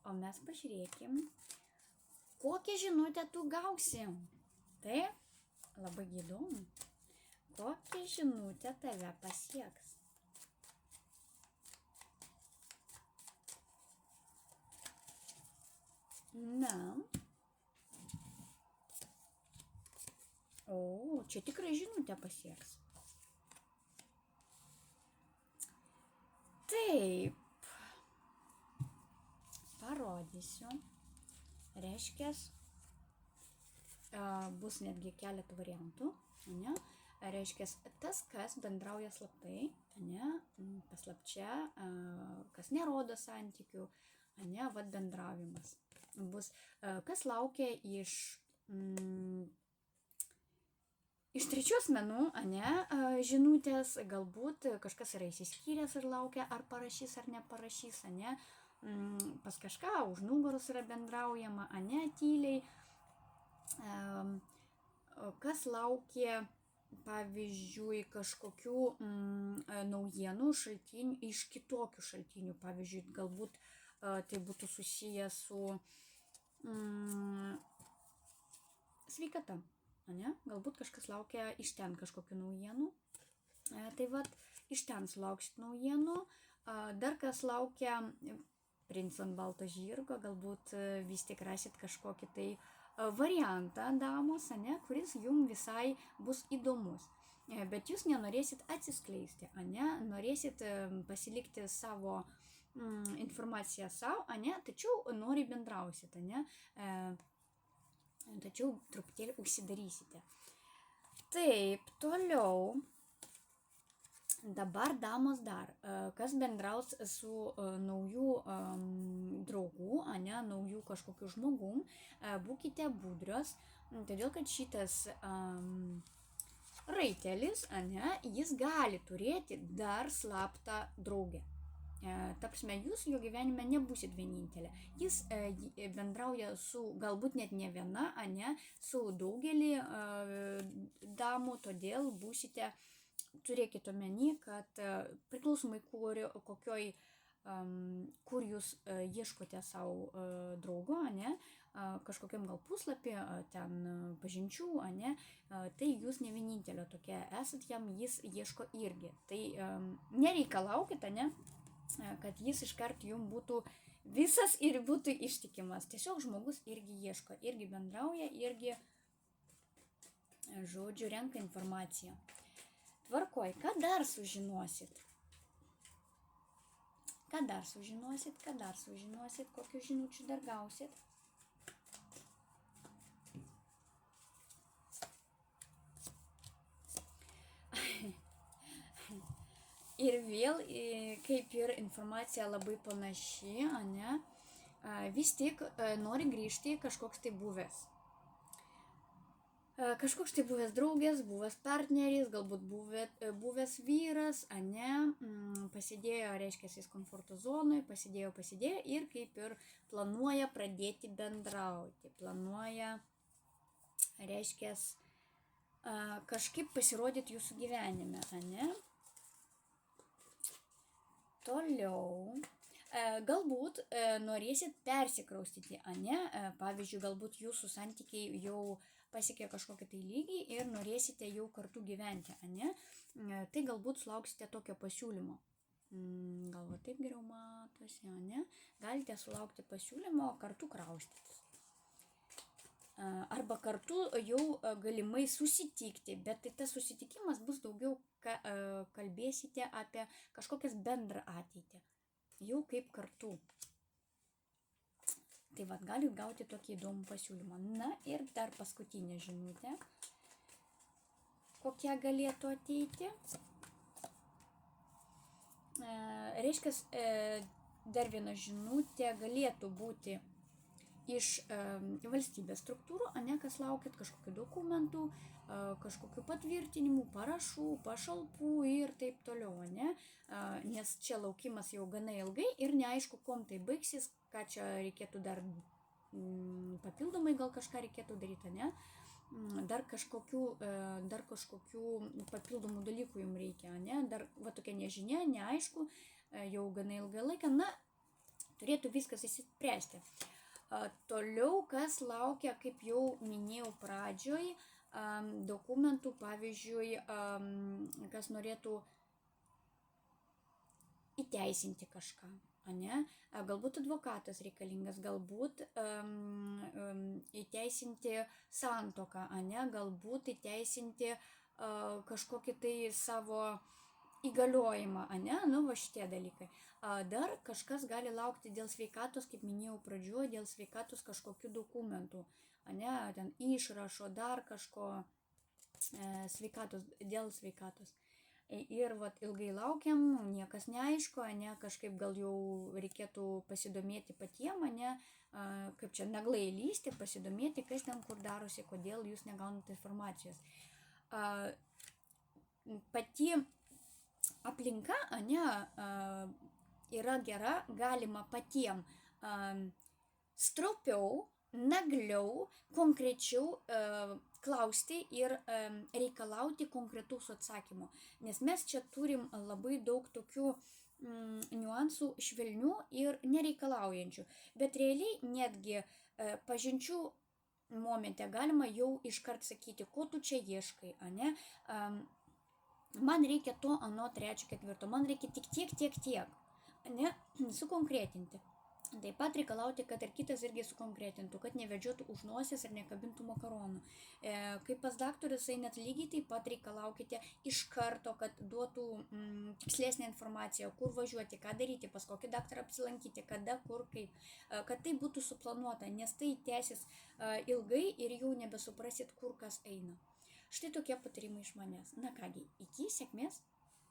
o mes pažiūrėkim, kokią žinutę tu gausi. Taip, labai įdomu. Kokia žinutė tave pasieks? Na. O, čia tikrai žinutė pasieks. Taip. Parodysiu. Reiškia, bus netgi keletą variantų. Ne? Reiškia, tas, kas bendrauja slaptai, ne? Paslapčia, kas nerodo santykių, ne? Vat bendravimas. Bus, kas laukia iš trečių asmenų, žinutės, galbūt kažkas yra įsiskyręs ir laukia, ar parašys, ar neparašys, pas kažką už nugaros yra bendraujama, tyliai. Kas laukia, pavyzdžiui, kažkokių naujienų šaltinių iš kitokių šaltinių, pavyzdžiui, galbūt tai būtų susiję su sveikata. Galbūt kažkas laukia iš ten kažkokių naujienų. Tai vat, iš ten sulauksit naujienų. Dar kas laukia Princo ant balto žirgo, galbūt vis tik rasit kažkokį tai variantą damos, kuris jums visai bus įdomus. Bet jūs nenorėsit atsiskleisti, norėsit pasilikti savo informaciją savo, tačiau nori bendrausit, tačiau truputėlį užsidarysite. Taip, toliau. Dabar damos dar, kas bendraus su naujų draugų, naujų kažkokių žmogum, būkite budrios, todėl kad šitas raitelis, jis gali turėti dar slaptą draugę. Ta prasme, jūs jo gyvenime nebūsit vienintelė. Jis bendrauja su, galbūt net ne viena, su daugelį damų, todėl būsite, turėkite omeny, kad priklausomai kur jūs ieškote savo draugo, kažkokiam gal puslapį, ten pažinčių, tai jūs ne vienintelė tokia esat, jam jis ieško irgi. Tai nereikalaukite, kad jis iškart jums būtų visas ir būtų ištikimas. Tiesiog žmogus irgi ieško, irgi bendrauja, irgi, žodžiu, renka informaciją. Tvarkoj, ką dar sužinosit? Ką dar sužinosit, kokių žinučių dar gausit? Ir vėl, kaip ir informacija labai panaši, vis tik nori grįžti kažkoks tai buvęs. Kažkoks tai buvęs draugės, buvęs partneris, galbūt buvęs vyras, pasidėjo, reiškia, jis komforto zonui, pasidėjo ir kaip ir planuoja pradėti bendrauti. Planuoja, reiškia, kažkaip pasirodyti jūsų gyvenime, Toliau. Galbūt norėsit persikraustyti, pavyzdžiui, galbūt jūsų santykiai jau pasiekė kažkokį tai lygį ir norėsite jau kartu gyventi, tai galbūt sulauksite tokio pasiūlymo. Galbūt taip geriau matosi, galite sulaukti pasiūlymo kartu kraustytis. Arba kartu jau galimai susitikti, bet tai tas susitikimas bus daugiau, kalbėsite apie kažkokias bendrą ateitį. Jau kaip kartu. Tai vat, galit gauti tokį įdomų pasiūlymą. Na ir dar paskutinė žinutė. Kokia galėtų ateiti? Reiškia, dar viena žinutė galėtų būti iš valstybės struktūrų, kas laukit kažkokių dokumentų, kažkokių patvirtinimų, parašų, pašalpų ir taip toliau, nes čia laukimas jau gana ilgai ir neaišku, kom tai baigsis, ką čia reikėtų dar papildomai, gal kažką reikėtų daryti, dar kažkokių papildomų dalykų jums reikia, dar va tokia nežinia, neaišku, jau gana ilgą laiką, turėtų viskas įsispręsti. Toliau, kas laukia, kaip jau minėjau pradžioj, dokumentų, pavyzdžiui, kas norėtų įteisinti kažką, ane? Galbūt advokatas reikalingas, galbūt įteisinti santuoką, ane? Galbūt įteisinti kažkokį tai savo įgaliojimą, ane? Nu, va šitie dalykai. Dar kažkas gali laukti dėl sveikatos, kaip minėjau pradžioje, dėl sveikatos kažkokių dokumentų, ane? Ten išrašo, dar kažko sveikatos, dėl sveikatos. Ir vat ilgai laukiam, niekas neaišku, ane, kažkaip gal jau reikėtų pasidomėti patiem, ane, kaip čia naglai lysti, pasidomėti, kas ten kur darosi, kodėl jūs negaunate informacijos. Pati aplinka, ane, yra gera, galima patiem stropiau, nagliau, konkrečiau klausti ir reikalauti konkretaus atsakymo. Nes mes čia turim labai daug tokių niuansų švelnių ir nereikalaujančių. Bet realiai netgi pažinčių momente galima jau iškart sakyti, ko tu čia ieškai, ane? Man reikia to, ano, trečio, ketvirto, man reikia tik tiek, ne, sukonkretinti. Taip pat reikalauti, kad ir kitas irgi sukonkretintų, kad nevedžiotų už nosies ir nekabintų makaronų. Kai pas daktarus einat lygiai taip pat reikalaukite iš karto, kad duotų tikslesnę informaciją, kur važiuoti, ką daryti, pas kokį daktarą apsilankyti, kada, kur, kaip, kad tai būtų suplanuota, nes tai tęsis ilgai ir jau nebesuprasit, kur kas eina. Štai tokie patarimai iš manęs. Na kągi, iki, sėkmės.